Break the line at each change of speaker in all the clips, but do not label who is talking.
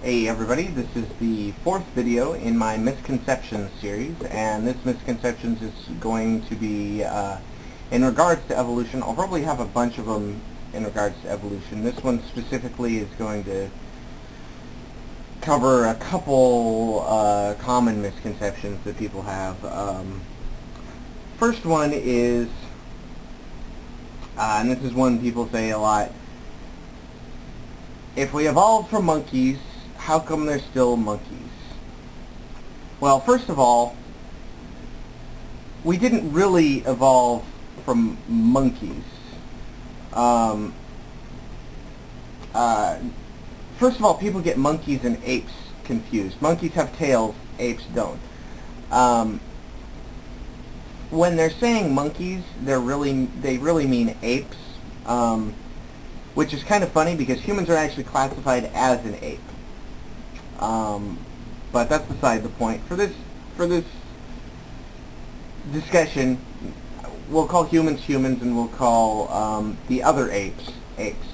Hey everybody, this is the fourth video in my Misconceptions series, and this Misconceptions is going to be in regards to evolution. I'll probably have a bunch of them in regards to evolution. This one specifically is going to cover a couple common misconceptions that people have. First one is, and this is one people say a lot, if we evolved from monkeys, how come they're still monkeys? Well, first of all, we didn't really evolve from monkeys. First of all, people get monkeys and apes confused. Monkeys have tails, apes don't. When they're saying monkeys, they really mean apes, which is kind of funny because humans are actually classified as an ape. But that's beside the point. For this discussion, we'll call humans humans, and we'll call the other apes apes.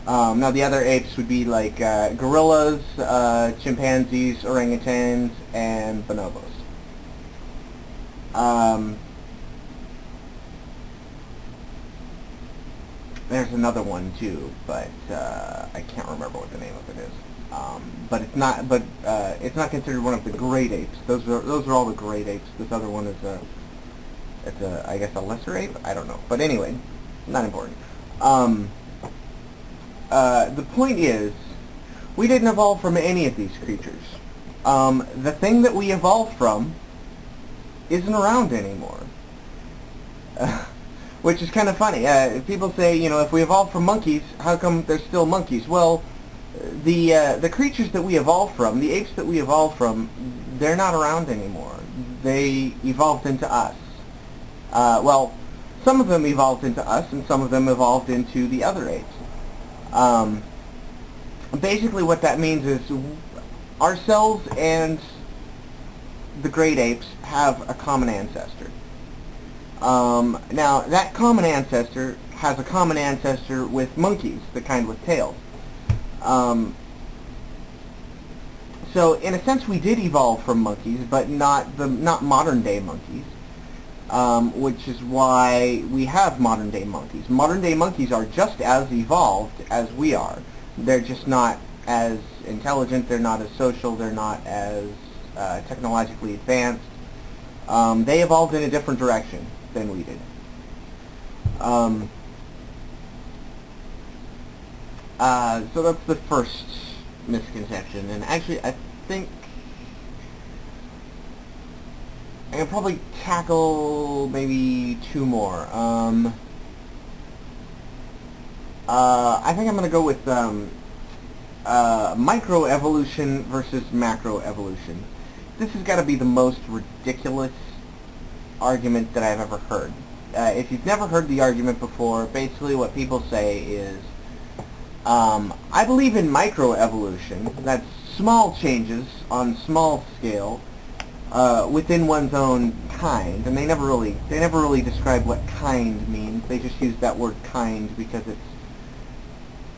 Now the other apes would be like gorillas, chimpanzees, orangutans, and bonobos. There's another one too, but I can't remember what the name of it is. But it's not. But it's not considered one of the great apes. Those are all the great apes. This other one is I guess a lesser ape. I don't know. But anyway, not important. The point is, we didn't evolve from any of these creatures. The thing that we evolved from isn't around anymore. Which is kind of funny. People say, if we evolved from monkeys, how come they're still monkeys? Well, the creatures that we evolved from, the apes that we evolved from, they're not around anymore. They evolved into us. Well, some of them evolved into us, and some of them evolved into the other apes. Basically what that means is ourselves and the great apes have a common ancestor. Now, that common ancestor has a common ancestor with monkeys, the kind with tails. So, in a sense, we did evolve from monkeys, but not modern-day monkeys, which is why we have modern-day monkeys. Modern-day monkeys are just as evolved as we are. They're just not as intelligent, they're not as social, they're not as technologically advanced. They evolved in a different direction than we did. So that's the first misconception, and actually I think I can probably tackle maybe two more. I think I'm going to go with microevolution versus macroevolution. This has got to be the most ridiculous argument that I've ever heard. If you've never heard the argument before, basically what people say is, I believe in microevolution, that's small changes on small scale within one's own kind, and they never really describe what kind means. They just use that word kind because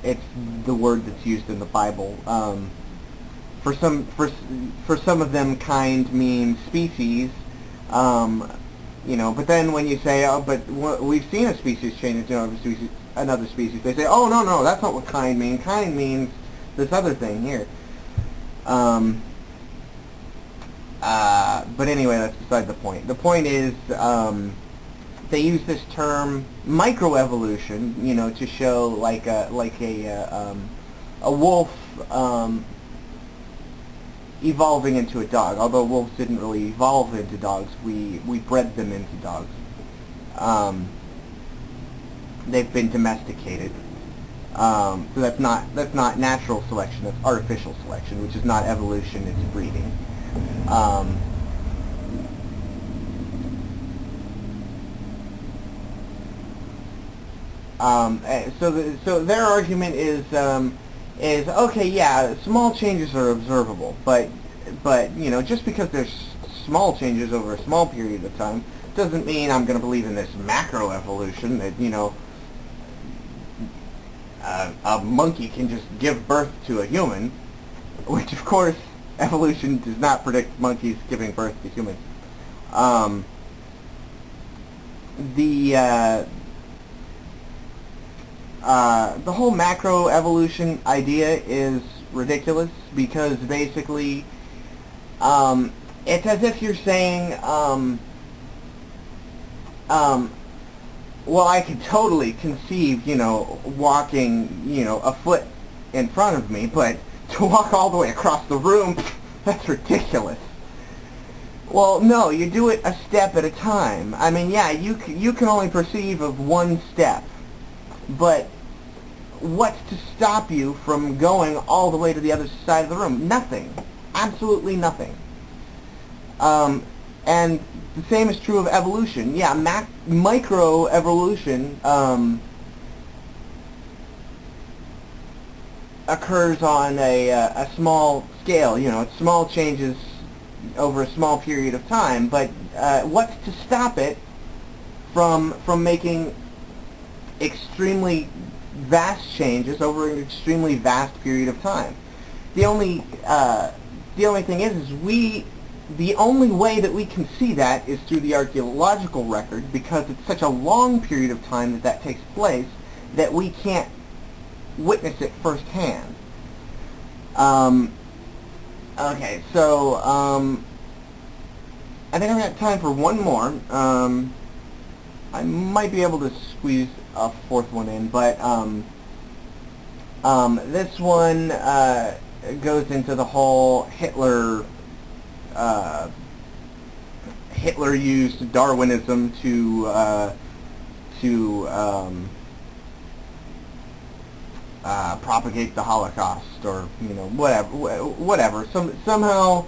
it's the word that's used in the Bible. For some of them, kind means species. But then when you say, oh, but we've seen a species change into another species, they say, oh, no, that's not what kind means. Kind means this other thing here. But anyway, that's beside the point. The point is, they use this term microevolution, to show like a wolf evolving into a dog. Although wolves didn't really evolve into dogs, we bred them into dogs. They've been domesticated. So that's not natural selection. That's artificial selection, which is not evolution. It's breeding. So their argument is okay, yeah, small changes are observable, but just because there's small changes over a small period of time doesn't mean I'm going to believe in this macroevolution that a monkey can just give birth to a human. which of course evolution does not predict monkeys giving birth to humans. Um, the whole macroevolution idea is ridiculous because basically it's as if you're saying well, I could totally conceive, walking, a foot in front of me, but to walk all the way across the room, that's ridiculous. Well, no, you do it a step at a time. I mean, yeah, you can only perceive of one step, but what's to stop you from going all the way to the other side of the room? Nothing. Absolutely nothing. And the same is true of evolution. Yeah, microevolution occurs on a small scale. It's small changes over a small period of time. But what's to stop it from making extremely vast changes over an extremely vast period of time? The only thing is the only way that we can see that is through the archaeological record, because it's such a long period of time that takes place that we can't witness it firsthand. Okay, so I think I've got time for one more. I might be able to squeeze a fourth one in, but this one goes into the whole Hitler used Darwinism to propagate the Holocaust, or whatever. Somehow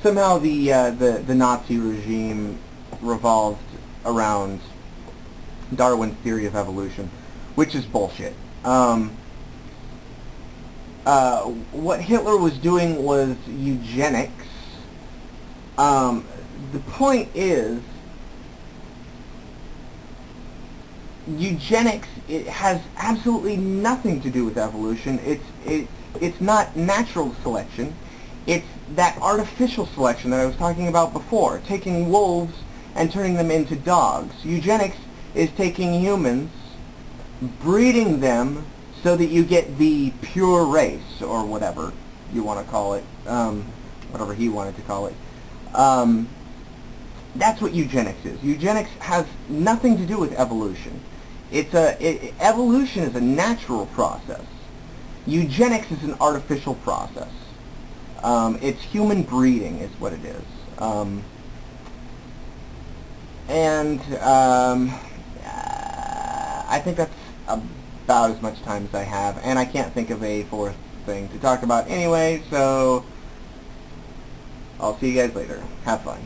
the Nazi regime revolved around Darwin's theory of evolution, which is bullshit. What Hitler was doing was eugenics. The point is, eugenics, it has absolutely nothing to do with evolution. It's not natural selection. It's that artificial selection that I was talking about before, taking wolves and turning them into dogs. Eugenics is taking humans, breeding them so that you get the pure race, or whatever you want to call it, whatever he wanted to call it. That's what eugenics is. Eugenics has nothing to do with evolution. Evolution is a natural process. Eugenics is an artificial process. It's human breeding is what it is. I think that's about as much time as I have, and I can't think of a fourth thing to talk about anyway, so I'll see you guys later. Have fun.